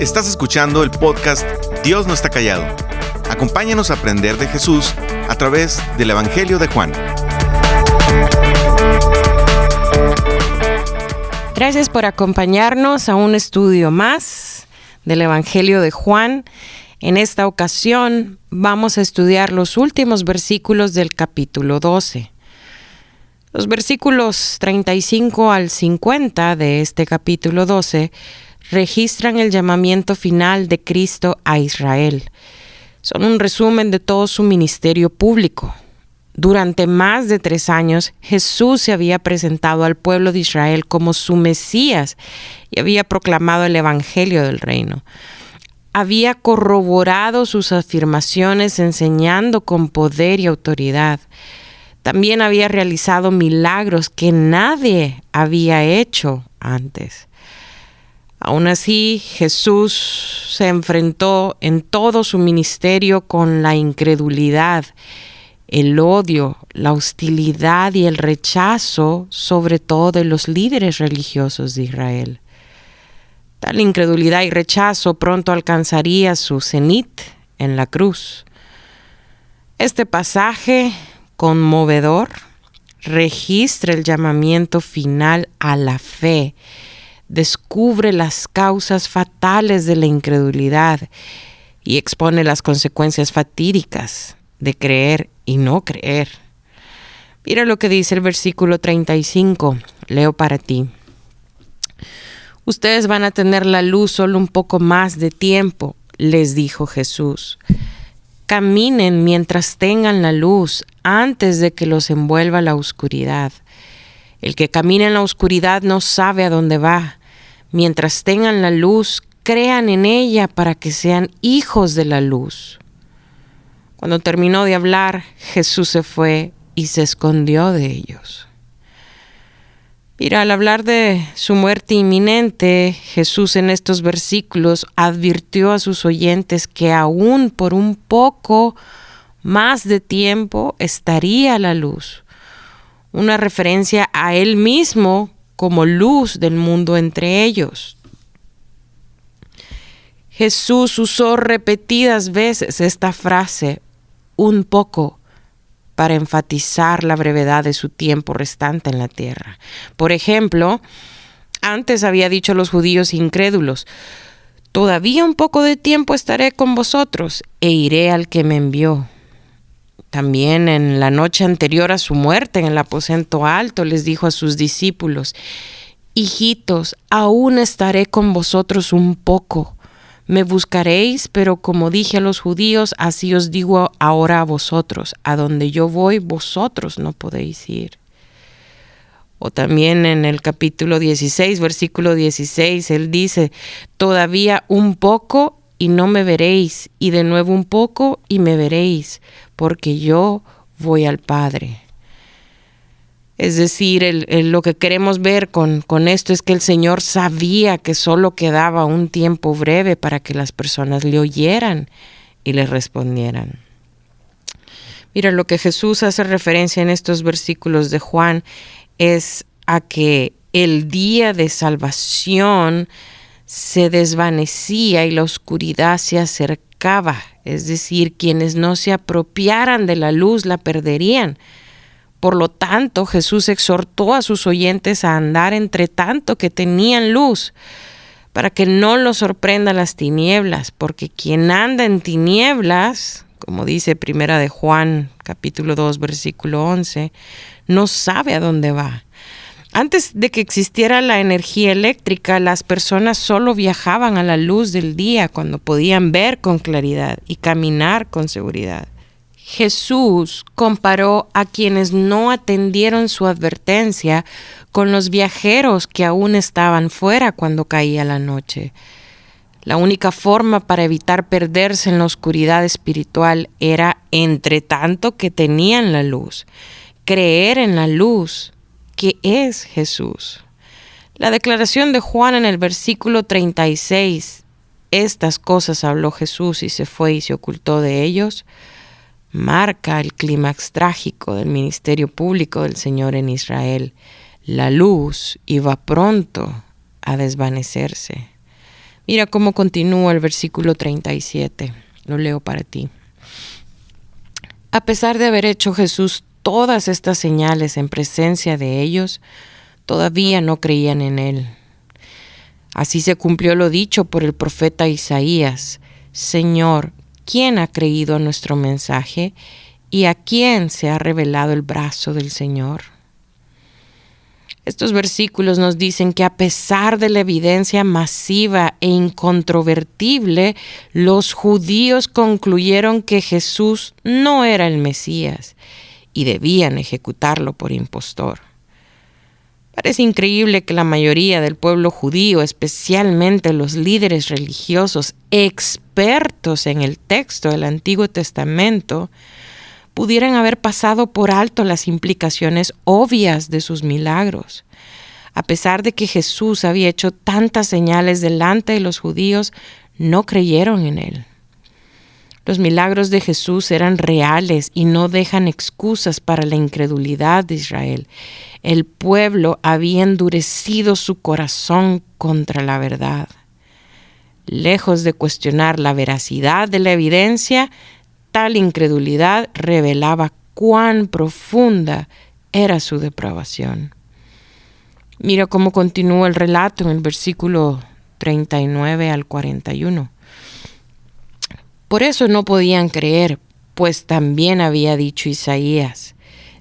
Estás escuchando el podcast Dios no está callado. Acompáñanos a aprender de Jesús a través del Evangelio de Juan. Gracias por acompañarnos a un estudio más del Evangelio de Juan. En esta ocasión vamos a estudiar los últimos versículos del capítulo 12. Los versículos 35 al 50 de este capítulo 12 registran el llamamiento final de Cristo a Israel. Son un resumen de todo su ministerio público. Durante más de 3 años, Jesús se había presentado al pueblo de Israel como su Mesías y había proclamado el Evangelio del Reino. Había corroborado sus afirmaciones enseñando con poder y autoridad. También había realizado milagros que nadie había hecho antes. Aún así, Jesús se enfrentó en todo su ministerio con la incredulidad, el odio, la hostilidad y el rechazo, sobre todo de los líderes religiosos de Israel. Tal incredulidad y rechazo pronto alcanzaría su cenit en la cruz. Este pasaje conmovedor registra el llamamiento final a la fe, descubre las causas fatales de la incredulidad y expone las consecuencias fatídicas de creer y no creer. Mira lo que dice el versículo 35, leo para ti. Ustedes van a tener la luz solo un poco más de tiempo, les dijo Jesús. Caminen mientras tengan la luz antes de que los envuelva la oscuridad. El que camina en la oscuridad no sabe a dónde va. Mientras tengan la luz, crean en ella para que sean hijos de la luz. Cuando terminó de hablar, Jesús se fue y se escondió de ellos. Mira, al hablar de su muerte inminente, Jesús en estos versículos advirtió a sus oyentes que aún por un poco más de tiempo estaría la luz. Una referencia a Él mismo como luz del mundo entre ellos. Jesús usó repetidas veces esta frase, un poco, para enfatizar la brevedad de su tiempo restante en la tierra. Por ejemplo, antes había dicho a los judíos incrédulos, todavía un poco de tiempo estaré con vosotros e iré al que me envió. También en la noche anterior a su muerte en el aposento alto les dijo a sus discípulos, hijitos, aún estaré con vosotros un poco. Me buscaréis, pero como dije a los judíos, así os digo ahora a vosotros, a donde yo voy, vosotros no podéis ir. O también en el capítulo 16, versículo 16, él dice, todavía un poco y no me veréis, y de nuevo un poco y me veréis, porque yo voy al Padre. Es decir, lo que queremos ver con esto es que el Señor sabía que solo quedaba un tiempo breve para que las personas le oyeran y le respondieran. Mira, lo que Jesús hace referencia en estos versículos de Juan es a que el día de salvación se desvanecía y la oscuridad se acercaba. Es decir, quienes no se apropiaran de la luz la perderían. Por lo tanto, Jesús exhortó a sus oyentes a andar entre tanto que tenían luz, para que no los sorprendan las tinieblas, porque quien anda en tinieblas, como dice Primera de Juan, capítulo 2, versículo 11, no sabe a dónde va. Antes de que existiera la energía eléctrica, las personas solo viajaban a la luz del día cuando podían ver con claridad y caminar con seguridad. Jesús comparó a quienes no atendieron su advertencia con los viajeros que aún estaban fuera cuando caía la noche. La única forma para evitar perderse en la oscuridad espiritual era, entre tanto que tenían la luz, creer en la luz que es Jesús. La declaración de Juan en el versículo 36, estas cosas habló Jesús y se fue y se ocultó de ellos, marca el clímax trágico del ministerio público del Señor en Israel. La luz iba pronto a desvanecerse. Mira cómo continúa el versículo 37. Lo leo para ti. A pesar de haber hecho Jesús todas estas señales en presencia de ellos, todavía no creían en él. Así se cumplió lo dicho por el profeta Isaías: Señor, ¿quién ha creído a nuestro mensaje? ¿Y a quién se ha revelado el brazo del Señor? Estos versículos nos dicen que a pesar de la evidencia masiva e incontrovertible, los judíos concluyeron que Jesús no era el Mesías y debían ejecutarlo por impostor. Parece increíble que la mayoría del pueblo judío, especialmente los líderes religiosos expertos en el texto del Antiguo Testamento, pudieran haber pasado por alto las implicaciones obvias de sus milagros. A pesar de que Jesús había hecho tantas señales delante de los judíos, no creyeron en él. Los milagros de Jesús eran reales y no dejan excusas para la incredulidad de Israel. El pueblo había endurecido su corazón contra la verdad. Lejos de cuestionar la veracidad de la evidencia, tal incredulidad revelaba cuán profunda era su depravación. Mira cómo continúa el relato en el versículo 39 al 41. Por eso no podían creer, pues también había dicho Isaías: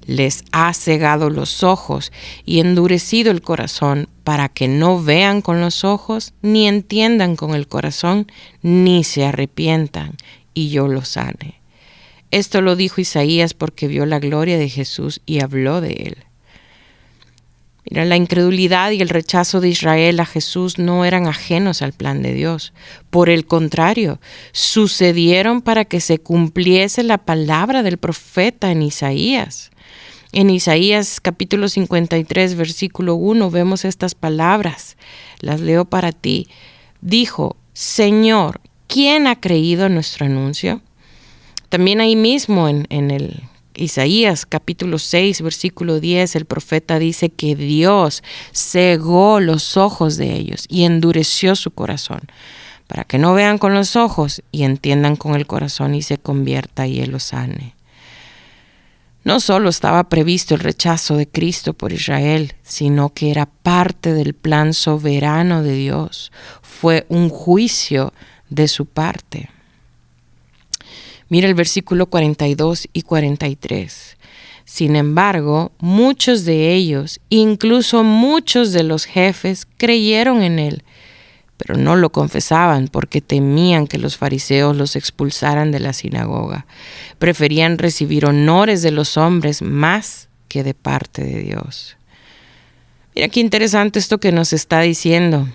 les ha cegado los ojos y endurecido el corazón, para que no vean con los ojos, ni entiendan con el corazón, ni se arrepientan, y yo los sane. Esto lo dijo Isaías porque vio la gloria de Jesús y habló de él. Mira, la incredulidad y el rechazo de Israel a Jesús no eran ajenos al plan de Dios. Por el contrario, sucedieron para que se cumpliese la palabra del profeta en Isaías. En Isaías capítulo 53, versículo 1, vemos estas palabras. Las leo para ti. Dijo: Señor, ¿quién ha creído nuestro anuncio? También ahí mismo en el Isaías capítulo 6, versículo 10, el profeta dice que Dios cegó los ojos de ellos y endureció su corazón, para que no vean con los ojos y entiendan con el corazón y se convierta y Él los sane. No solo estaba previsto el rechazo de Cristo por Israel, sino que era parte del plan soberano de Dios. Fue un juicio de su parte. Mira el versículo 42 y 43. Sin embargo, muchos de ellos, incluso muchos de los jefes, creyeron en él, pero no lo confesaban porque temían que los fariseos los expulsaran de la sinagoga. Preferían recibir honores de los hombres más que de parte de Dios. Mira qué interesante esto que nos está diciendo.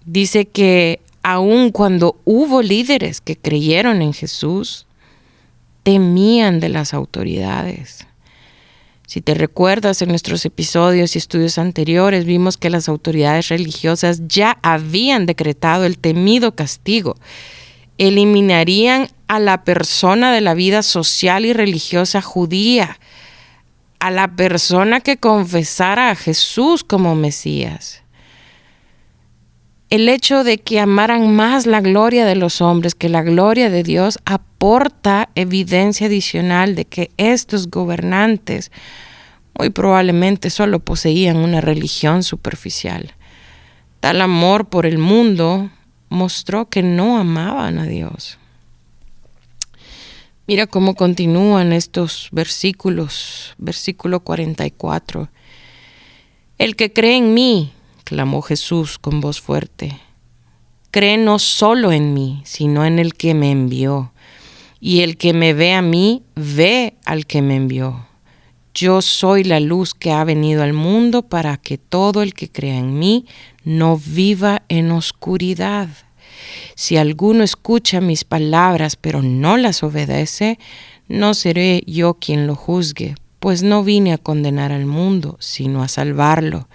Dice que aun cuando hubo líderes que creyeron en Jesús, temían de las autoridades. Si te recuerdas, en nuestros episodios y estudios anteriores vimos que las autoridades religiosas ya habían decretado el temido castigo. Eliminarían a la persona de la vida social y religiosa judía, a la persona que confesara a Jesús como Mesías. El hecho de que amaran más la gloria de los hombres que la gloria de Dios aporta evidencia adicional de que estos gobernantes muy probablemente solo poseían una religión superficial. Tal amor por el mundo mostró que no amaban a Dios. Mira cómo continúan estos versículos. Versículo 44. El que cree en mí, clamó Jesús con voz fuerte, cree no solo en mí, sino en el que me envió. Y el que me ve a mí, ve al que me envió. Yo soy la luz que ha venido al mundo para que todo el que crea en mí no viva en oscuridad. Si alguno escucha mis palabras pero no las obedece, no seré yo quien lo juzgue, pues no vine a condenar al mundo, sino a salvarlo.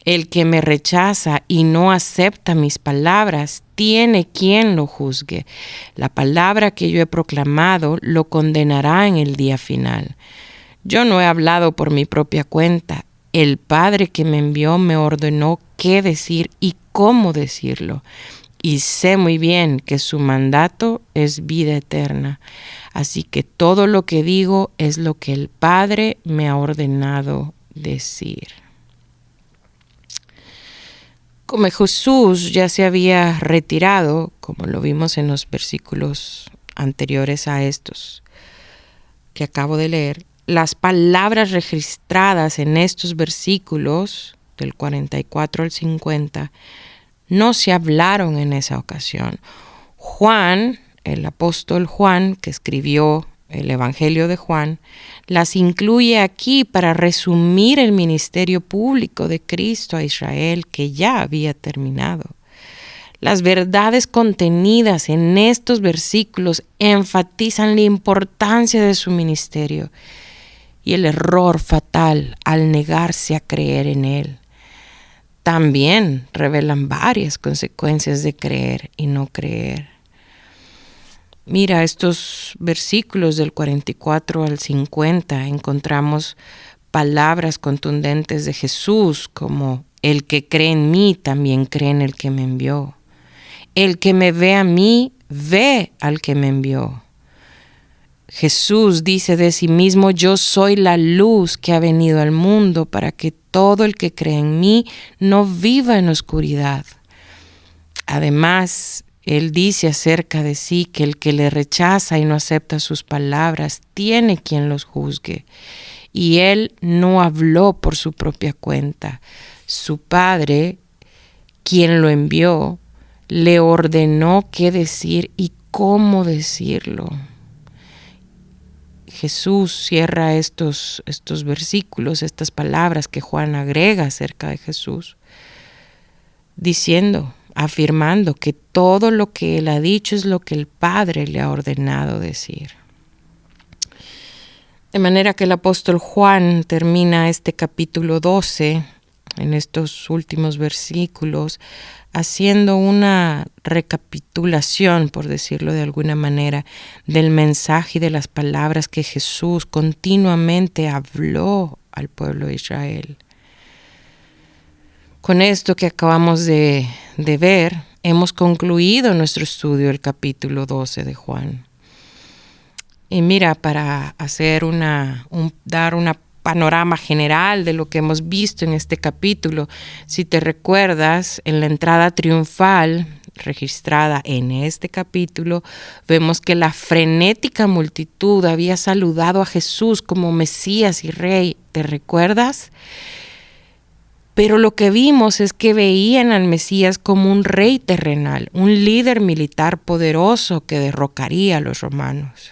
El que me rechaza y no acepta mis palabras, tiene quien lo juzgue. La palabra que yo he proclamado lo condenará en el día final. Yo no he hablado por mi propia cuenta. El Padre que me envió me ordenó qué decir y cómo decirlo. y sé muy bien que su mandato es vida eterna. Así que todo lo que digo es lo que el Padre me ha ordenado decir. Como Jesús ya se había retirado, como lo vimos en los versículos anteriores a estos que acabo de leer, las palabras registradas en estos versículos, del 44 al 50, no se hablaron en esa ocasión. Juan, el apóstol Juan, que escribió el Evangelio de Juan, las incluye aquí para resumir el ministerio público de Cristo a Israel, que ya había terminado. Las verdades contenidas en estos versículos enfatizan la importancia de su ministerio y el error fatal al negarse a creer en él. También revelan varias consecuencias de creer y no creer. Mira, estos versículos del 44 al 50 encontramos palabras contundentes de Jesús como: el que cree en mí también cree en el que me envió. El que me ve a mí, ve al que me envió. Jesús dice de sí mismo: yo soy la luz que ha venido al mundo para que todo el que cree en mí no viva en oscuridad. Además, Él dice acerca de sí que el que le rechaza y no acepta sus palabras tiene quien los juzgue. Y Él no habló por su propia cuenta. Su Padre, quien lo envió, le ordenó qué decir y cómo decirlo. Jesús cierra estos versículos, estas palabras que Juan agrega acerca de Jesús, diciendo, afirmando que todo lo que Él ha dicho es lo que el Padre le ha ordenado decir. De manera que el apóstol Juan termina este capítulo 12, en estos últimos versículos, haciendo una recapitulación, por decirlo de alguna manera, del mensaje y de las palabras que Jesús continuamente habló al pueblo de Israel. Con esto que acabamos de ver, hemos concluido nuestro estudio del capítulo 12 de Juan. Y mira, para hacer dar una panorama general de lo que hemos visto en este capítulo, si te recuerdas, en la entrada triunfal registrada en este capítulo, vemos que la frenética multitud había saludado a Jesús como Mesías y Rey. ¿Te recuerdas? Pero lo que vimos es que veían al Mesías como un rey terrenal, un líder militar poderoso que derrocaría a los romanos.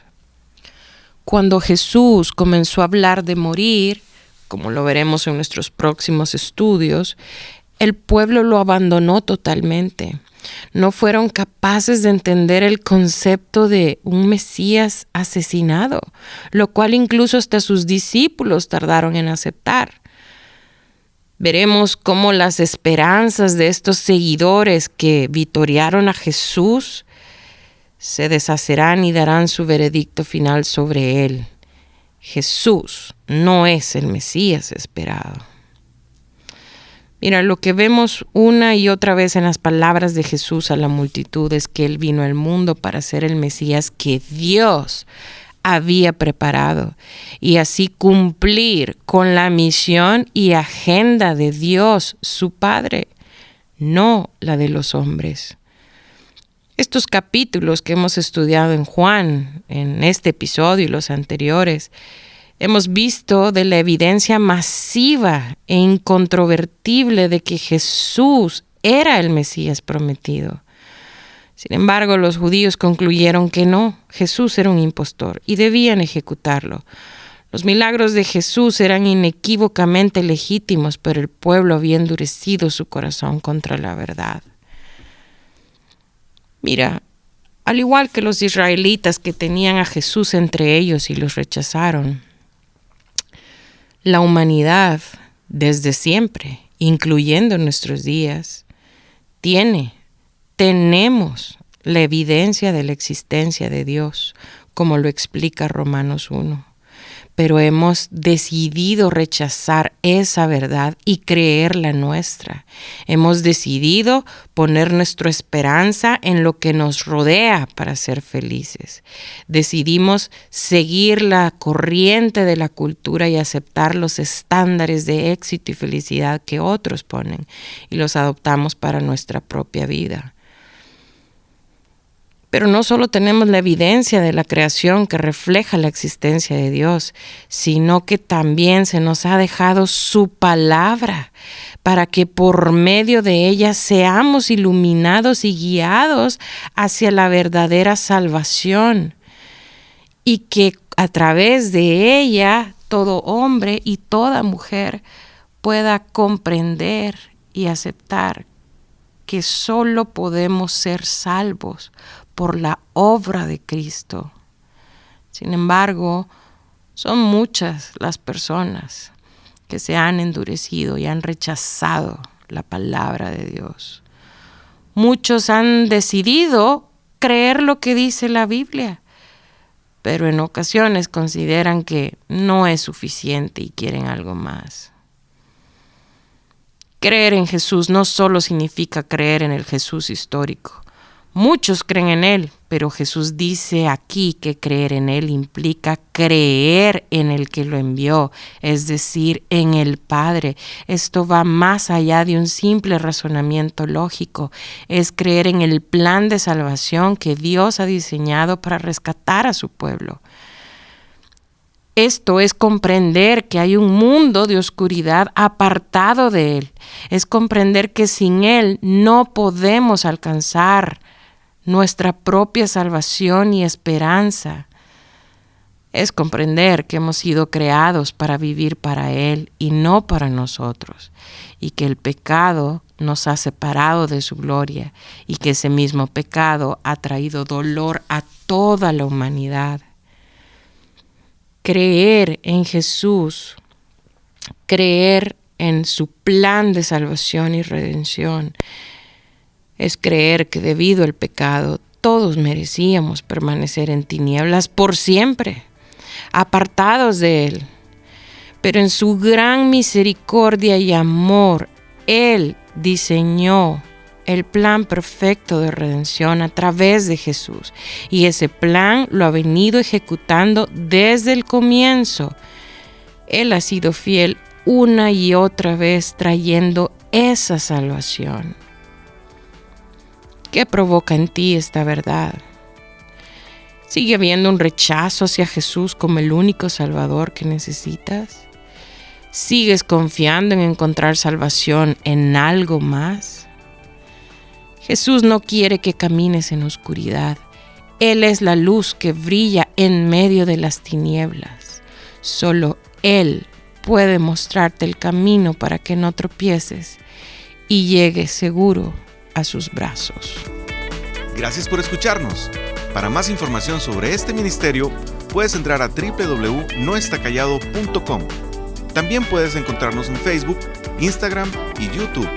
Cuando Jesús comenzó a hablar de morir, como lo veremos en nuestros próximos estudios, el pueblo lo abandonó totalmente. No fueron capaces de entender el concepto de un Mesías asesinado, lo cual incluso hasta sus discípulos tardaron en aceptar. Veremos cómo las esperanzas de estos seguidores que vitorearon a Jesús se deshacerán y darán su veredicto final sobre él. Jesús no es el Mesías esperado. Mira, lo que vemos una y otra vez en las palabras de Jesús a la multitud es que Él vino al mundo para ser el Mesías que Dios había preparado y así cumplir con la misión y agenda de Dios, su Padre, no la de los hombres. Estos capítulos que hemos estudiado en Juan, en este episodio y los anteriores, hemos visto de la evidencia masiva e incontrovertible de que Jesús era el Mesías prometido. Sin embargo, los judíos concluyeron que no, Jesús era un impostor y debían ejecutarlo. Los milagros de Jesús eran inequívocamente legítimos, pero el pueblo había endurecido su corazón contra la verdad. Mira, al igual que los israelitas que tenían a Jesús entre ellos y los rechazaron, la humanidad, desde siempre, incluyendo nuestros días, tenemos la evidencia de la existencia de Dios, como lo explica Romanos 1. pero hemos decidido rechazar esa verdad y creer la nuestra. Hemos decidido poner nuestra esperanza en lo que nos rodea para ser felices. Decidimos seguir la corriente de la cultura y aceptar los estándares de éxito y felicidad que otros ponen y los adoptamos para nuestra propia vida. Pero no solo tenemos la evidencia de la creación que refleja la existencia de Dios, sino que también se nos ha dejado su palabra para que por medio de ella seamos iluminados y guiados hacia la verdadera salvación, y que a través de ella todo hombre y toda mujer pueda comprender y aceptar que solo podemos ser salvos por la obra de Cristo. Sin embargo, son muchas las personas que se han endurecido y han rechazado la palabra de Dios. Muchos han decidido creer lo que dice la Biblia, pero en ocasiones consideran que no es suficiente y quieren algo más. Creer en Jesús no solo significa creer en el Jesús histórico. Muchos creen en Él, pero Jesús dice aquí que creer en Él implica creer en el que lo envió, es decir, en el Padre. Esto va más allá de un simple razonamiento lógico. Es creer en el plan de salvación que Dios ha diseñado para rescatar a su pueblo. Esto es comprender que hay un mundo de oscuridad apartado de Él. Es comprender que sin Él no podemos alcanzar nuestra propia salvación y esperanza. Es comprender que hemos sido creados para vivir para Él y no para nosotros, y que el pecado nos ha separado de su gloria y que ese mismo pecado ha traído dolor a toda la humanidad. Creer en Jesús, creer en su plan de salvación y redención, es creer que debido al pecado todos merecíamos permanecer en tinieblas por siempre, apartados de Él. Pero en su gran misericordia y amor, Él diseñó el plan perfecto de redención a través de Jesús. Y ese plan lo ha venido ejecutando desde el comienzo. Él ha sido fiel una y otra vez trayendo esa salvación. ¿Qué provoca en ti esta verdad? ¿Sigue habiendo un rechazo hacia Jesús como el único Salvador que necesitas? ¿Sigues confiando en encontrar salvación en algo más? Jesús no quiere que camines en oscuridad. Él es la luz que brilla en medio de las tinieblas. Solo Él puede mostrarte el camino para que no tropieces y llegues seguro a sus brazos. Gracias por escucharnos. Para más información sobre este ministerio, puedes entrar a www.noestacallado.com. También puedes encontrarnos en Facebook, Instagram y YouTube.